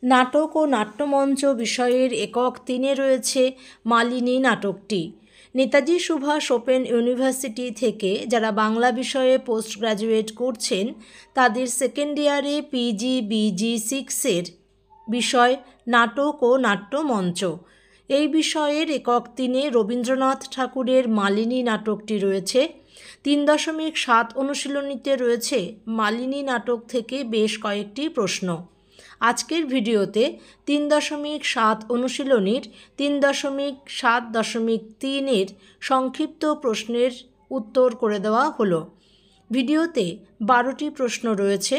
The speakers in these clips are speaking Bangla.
নাটক ও নাট্যমঞ্চ বিষয়ের একক 3-এ রয়েছে মালিনী নাটকটি। নেতাজি সুভাষ ওপেন ইউনিভার্সিটি থেকে যারা বাংলা বিষয়ে পোস্ট গ্র্যাজুয়েট করছেন তাদের সেকেন্ড ইয়ারে পিজি বিজি 6-এর বিষয় নাটক ও নাট্যমঞ্চ। এই বিষয়ের একক 3-এ রবীন্দ্রনাথ ঠাকুরের মালিনী নাটকটি রয়েছে। 3.7 অনুশীলনীতে রয়েছে মালিনী নাটক থেকে বেশ কয়েকটি প্রশ্ন। আজকের ভিডিওতে 3.7 অনুশীলনীর 3.7.3-এর সংক্ষিপ্ত প্রশ্নের উত্তর করে দেওয়া হলো। ভিডিওতে 12টি প্রশ্ন রয়েছে।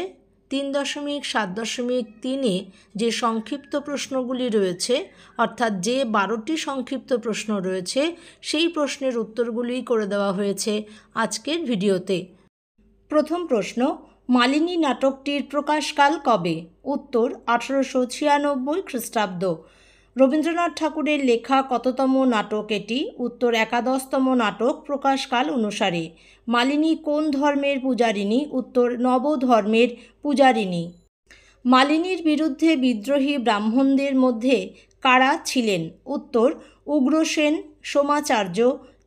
3.7.3-এ যে সংক্ষিপ্ত প্রশ্নগুলি রয়েছে, অর্থাৎ যে 12টি সংক্ষিপ্ত প্রশ্ন রয়েছে সেই প্রশ্নের উত্তরগুলি করে দেওয়া হয়েছে আজকের ভিডিওতে। প্রথম প্রশ্ন, মালিনী নাটকটির প্রকাশকাল কবে? উত্তর 1896 খ্রিস্টাব্দ। রবীন্দ্রনাথ ঠাকুরের লেখা কততম নাটক এটি? উত্তর 11তম নাটক প্রকাশকাল অনুসারে। মালিনী কোন ধর্মের পূজারিণী? উত্তর নবধর্মের পূজারিণী। মালিনীর বিরুদ্ধে বিদ্রোহী ব্রাহ্মণদের মধ্যে কারা ছিলেন? উত্তর উগ্রসেন, সোমাচার্য,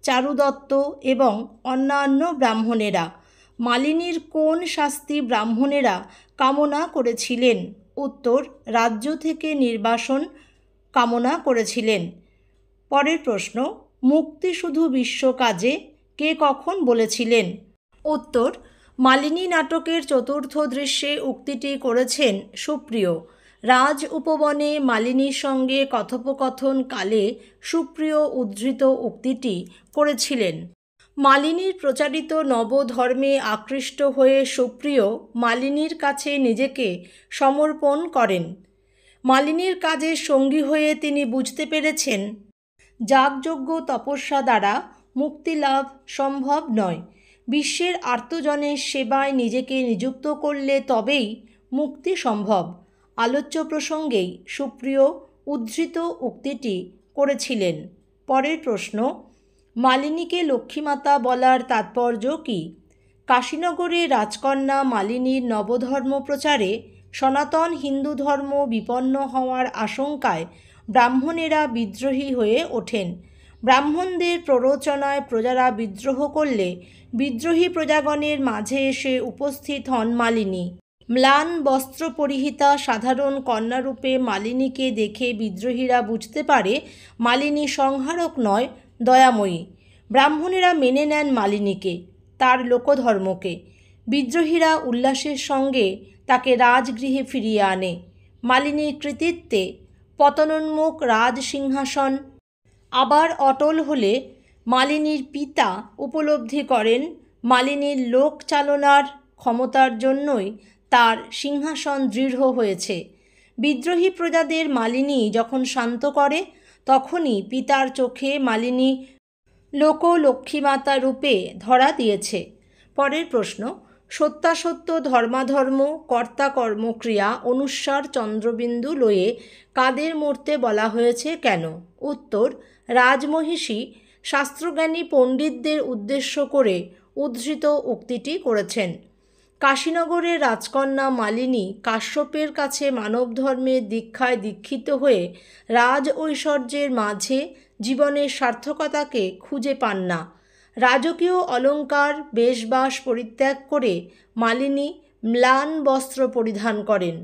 চারুদত্ত এবং অন্যান্য ব্রাহ্মণেরা। মালিনীর কোন শাস্তি ব্রাহ্মণেরা কামনা করেছিলেন? উত্তর রাজ্য থেকে নির্বাসন কামনা করেছিলেন। পরের প্রশ্ন, মুক্তি শুধু বিশ্ব কাজে কে কখন বলেছিলেন? উত্তর মালিনী নাটকের চতুর্থ দৃশ্যে উক্তিটি করেছেন সুপ্রিয়। রাজ উপবনে মালিনীর সঙ্গে কথোপকথন কালে সুপ্রিয় উদ্ধৃত উক্তিটি করেছিলেন। মালিনীর প্রচারিত নবধর্মে আকৃষ্ট হয়ে সুপ্রিয় মালিনীর কাছে নিজেকে সমর্পণ করেন। মালিনীর কাজের সঙ্গী হয়ে তিনি বুঝতে পেরেছেন যাগযজ্ঞ তপস্যা দ্বারা মুক্তি লাভ সম্ভব নয়। বিশ্বের আর্তজনের সেবায় নিজেকে নিযুক্ত করলে তবেই মুক্তি সম্ভব। আলোচ্য প্রসঙ্গেই সুপ্রিয় উদ্ধৃত উক্তিটি করেছিলেন। পরের প্রশ্ন, মালিনীকে লক্ষ্মীমাতা বলার তাৎপর্য কী? কাশীনগরে রাজকন্যা মালিনীর নবধর্ম প্রচারে সনাতন হিন্দু ধর্ম বিপন্ন হওয়ার আশঙ্কায় ব্রাহ্মণেরা বিদ্রোহী হয়ে ওঠেন। ব্রাহ্মণদের প্ররোচনায় প্রজারা বিদ্রোহ করলে বিদ্রোহী প্রজাগণের মাঝে এসে উপস্থিত হন মালিনী। ম্লান বস্ত্র পরিহিতা সাধারণ কন্যারূপে মালিনীকে দেখে বিদ্রোহীরা বুঝতে পারে মালিনী সংহারক নয়, দয়াময়ী। ব্রাহ্মণেরা মেনে নেন মালিনীকে, তার লোকধর্মকে। বিদ্রোহীরা উল্লাসের সঙ্গে তাকে রাজগৃহে ফিরিয়ে আনে। মালিনীর কৃতিত্বে পতনোন্মুখ রাজসিংহাসন আবার অটল হলে মালিনীর পিতা উপলব্ধি করেন মালিনীর লোক চালনার ক্ষমতার জন্যই তার সিংহাসন দৃঢ় হয়েছে। বিদ্রোহী প্রজাদের মালিনী যখন শান্ত করে তখনই পিতার চোখে মালিনী লোকলক্ষ্মীমাতা রূপে ধরা দিয়েছে। পরের প্রশ্ন, সত্যাসত্য ধর্মাধর্ম কর্তা কর্মক্রিয়া অনুস্বার চন্দ্রবিন্দু লয়ে কাদের মরতে বলা হয়েছে কেন? উত্তর রাজমহিষী শাস্ত্রজ্ঞানী পণ্ডিতদের উদ্দেশ্য করে উদ্ধৃত উক্তিটি করেছেন। কাশীনগরের রাজকন্যা মালিনী কাশ্যপের কাছে মানবধর্মের দীক্ষায় দীক্ষিত হয়ে রাজ ঐশ্বর্যের মাঝে জীবনের সার্থকতাকে খুঁজে পান না। রাজকীয় অলঙ্কার বেশবাস পরিত্যাগ করে মালিনী ম্লান বস্ত্র পরিধান করেন।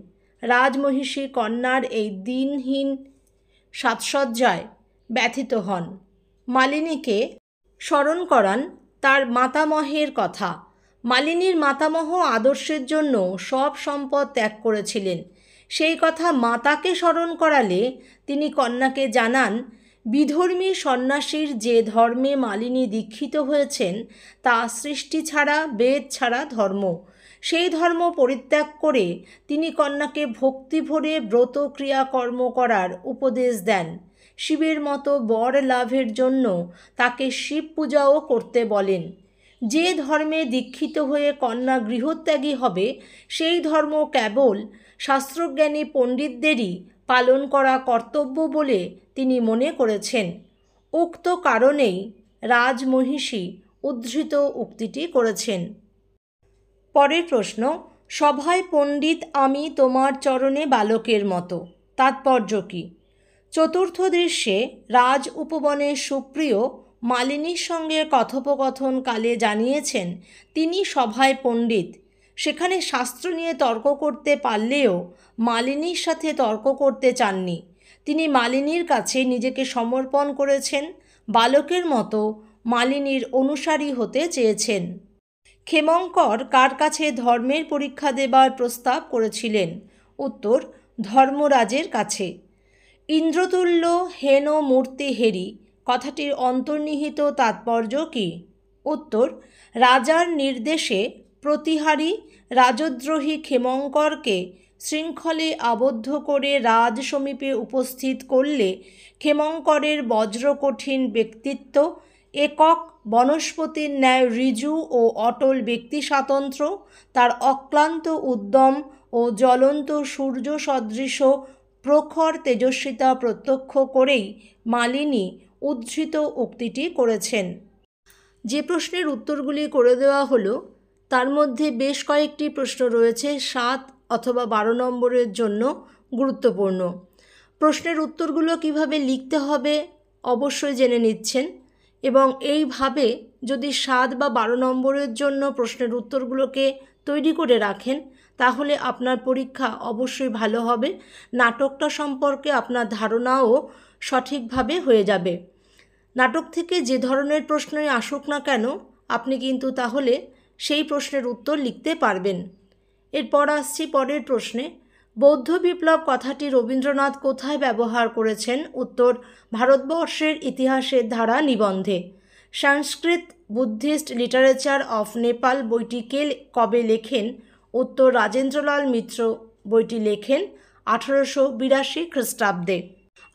রাজমহিষী কন্যার এই দিনহীন সাজসজ্জায় ব্যথিত হন। মালিনীকে স্মরণ করান তার মাতামহের কথা। মালিনীর মাতামহ আদর্শের জন্য সব সম্পদ ত্যাগ করেছিলেন। সেই কথা মাতাকে স্মরণ করালে তিনি কন্যাকে জানান বিধর্মী সন্ন্যাসীর যে ধর্মে মালিনী দীক্ষিত হয়েছেন তা সৃষ্টি ছাড়া বেদ ছাড়া ধর্ম। সেই ধর্ম পরিত্যাগ করে তিনি কন্যাকে ভক্তি ভরে ব্রত ক্রিয়াকর্ম করার উপদেশ দেন। শিবের মতো বর লাভের জন্য তাকে শিব পূজাও করতে বলেন। যে ধর্মে দীক্ষিত হয়ে কন্যা গৃহত্যাগী হবে সেই ধর্ম কেবল শাস্ত্রজ্ঞানী পণ্ডিতদেরই পালন করা কর্তব্য বলে তিনি মনে করেছেন। উক্ত কারণেই রাজমহিষী উদ্ধৃত উক্তিটি করেছেন। পরের প্রশ্ন, সভায় পণ্ডিত আমি তোমার চরণে বালকের মতো। তাৎপর্য কী? চতুর্থ দৃশ্যে রাজ উপবনে সুপ্রিয় মালিনীর সঙ্গে কথোপকথন কালে জানিয়েছেন তিনি সভায় পণ্ডিত। সেখানে শাস্ত্র নিয়ে তর্ক করতে পারলেও মালিনীর সাথে তর্ক করতে চাননি। তিনি মালিনীর কাছে নিজেকে সমর্পণ করেছেন, বালকের মতো মালিনীর অনুসারী হতে চেয়েছেন। ক্ষেমংকর কার কাছে ধর্মের পরীক্ষা দেবার প্রস্তাব করেছিলেন? উত্তর, ধর্মরাজের কাছে। ইন্দ্রতুল্য হেন মূর্তি হেরি কথাটির অন্তর্নিহিত তাৎপর্য কী? উত্তর, রাজার নির্দেশে প্রতিহারী রাজদ্রোহী ক্ষেমংকরকে শৃঙ্খলে আবদ্ধ করে রাজ সমীপে উপস্থিত করলে ক্ষেমংকরের বজ্রকঠিন ব্যক্তিত্ব, একক বনস্পতির ন্যায় ঋজু ও অটল ব্যক্তি স্বাতন্ত্র্য, তার অক্লান্ত উদ্যম ও জ্বলন্ত সূর্য সদৃশ প্রখর তেজস্বিতা প্রত্যক্ষ করেই মালিনী উদ্ধৃত উক্তিটি করেছেন। যে প্রশ্নের উত্তরগুলি করে দেওয়া হলো তার মধ্যে বেশ কয়েকটি প্রশ্ন রয়েছে 7 অথবা 12 নম্বরের জন্য গুরুত্বপূর্ণ। প্রশ্নের উত্তরগুলো কিভাবে লিখতে হবে অবশ্যই জেনে নিচ্ছেন, এবং এইভাবে যদি 7 বা 12 নম্বরের জন্য প্রশ্নের উত্তরগুলোকে তৈরি করে রাখেন তাহলে আপনার পরীক্ষা অবশ্যই ভালো হবে। নাটকটা সম্পর্কে আপনার ধারণাও সঠিকভাবে হয়ে যাবে। নাটক থেকে যে ধরনের প্রশ্নই আসুক না কেন আপনি কিন্তু তাহলে সেই প্রশ্নের উত্তর লিখতে পারবেন। এরপর আসছি পরের প্রশ্নে। বৌদ্ধ বিপ্লব কথাটি রবীন্দ্রনাথ কোথায় ব্যবহার করেছেন? উত্তর, ভারতবর্ষের ইতিহাসের ধারা নিবন্ধে। সংস্কৃত বুদ্ধিস্ট লিটারেচার অফ নেপাল বইটি কে কবে লেখেন? উত্তর, রাজেন্দ্রলাল মিত্র বইটি লেখেন 1882 খ্রিস্টাব্দে।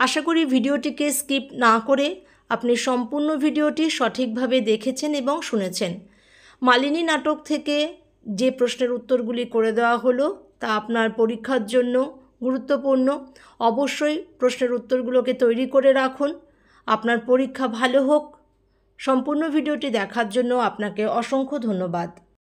আশা করি ভিডিওটিকে স্কিপ না করে আপনি সম্পূর্ণ ভিডিওটি সঠিকভাবে দেখেছেন এবং শুনেছেন। মালিনী নাটক থেকে যে প্রশ্নের উত্তরগুলি করে দেওয়া হলো তা আপনার পরীক্ষার জন্য গুরুত্বপূর্ণ। অবশ্যই প্রশ্নের উত্তরগুলোকে তৈরি করে রাখুন। আপনার পরীক্ষা ভালো হোক। সম্পূর্ণ ভিডিওটি দেখার জন্য আপনাকে অসংখ্য ধন্যবাদ।